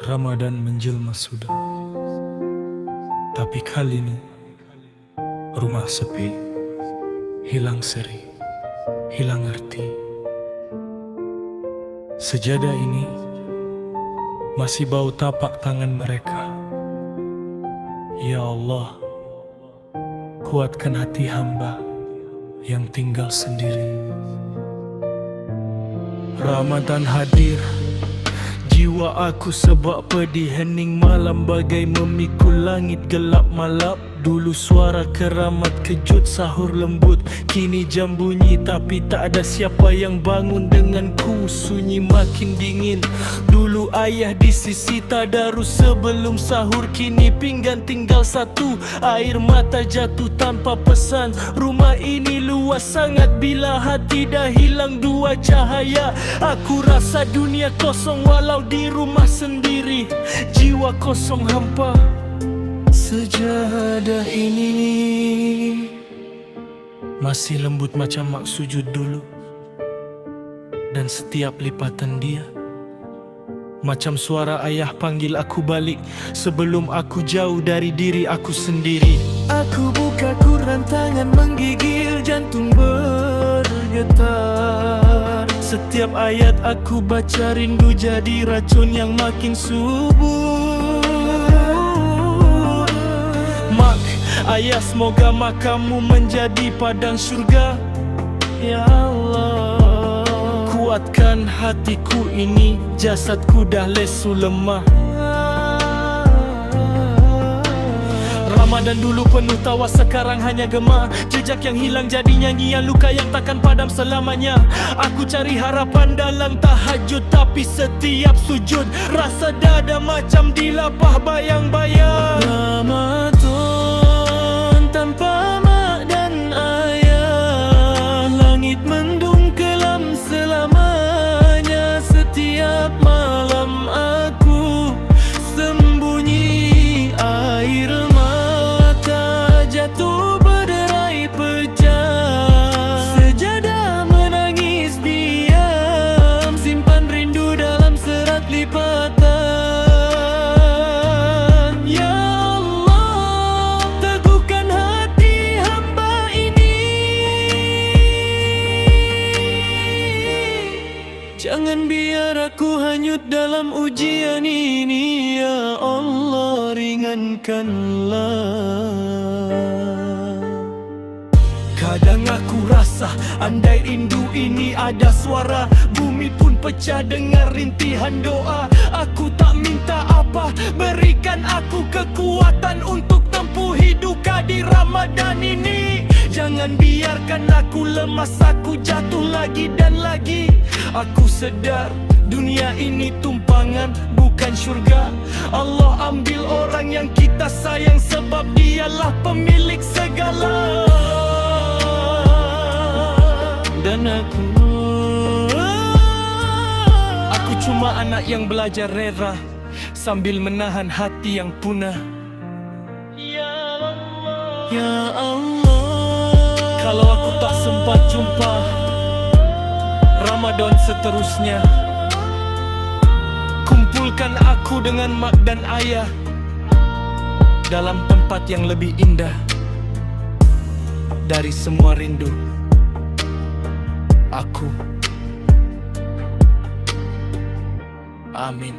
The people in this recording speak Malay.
Ramadan menjelma sudah, tapi kali ini rumah sepi, hilang seri, hilang arti. Sejadah ini masih bau tapak tangan mereka. Ya Allah, kuatkan hati hamba yang tinggal sendiri. Ramadan hadir, jiwa aku sebab pedih, hening malam bagai memikul langit gelap malap. Dulu suara keramat kejut, sahur lembut, kini jam bunyi tapi tak ada siapa yang bangun denganku. Sunyi makin dingin, dulu ayah di sisi tadarus sebelum sahur, kini pinggan tinggal satu, air mata jatuh tanpa pesan. Rumah ini luas sangat bila hati dah hilang dua cahaya. Aku rasa dunia kosong walau di rumah sendiri, jiwa kosong hampa. Sejadah ini masih lembut macam mak sujud dulu, dan setiap lipatan dia macam suara ayah panggil aku balik sebelum aku jauh dari diri aku sendiri. Aku buka Quran, tangan menggigil, jantung bergetar. Setiap ayat aku baca rindu jadi racun yang makin subur. Ayah, semoga makammu menjadi padang syurga. Ya Allah, kuatkan hatiku ini, jasadku dah lesu lemah. Ramadan dulu penuh tawa, sekarang hanya gema. Jejak yang hilang jadi nyanyian luka yang takkan padam selamanya. Aku cari harapan dalam tahajud, tapi setiap sujud rasa dada macam dilapah bayang-bayang. Ramadan tanpa mak dan ayah, langit mendung kelam selamanya. Setiap malam aku sembunyi, air mata jatuh berderai pecah. Sejadah menangis diam, simpan rindu dalam serat lipatan. Jangan biar aku hanyut dalam ujian ini, ya Allah, ringankanlah. Kadang aku rasa andai rindu ini ada suara, bumi pun pecah dengar rintihan doa. Aku tak minta apa, berikan aku kekuatan untuk tempuhi duka di Ramadan ini. Jangan biarkan aku lemas, aku jatuh lagi dan lagi. Aku sedar dunia ini tumpangan bukan syurga. Allah ambil orang yang kita sayang sebab dialah pemilik segala. Dan aku cuma anak yang belajar rela sambil menahan hati yang punah. Ya Allah, ya Allah, kalau aku tak sempat jumpa Ramadan seterusnya, kumpulkan aku dengan mak dan ayah dalam tempat yang lebih indah dari semua rindu aku. Amin.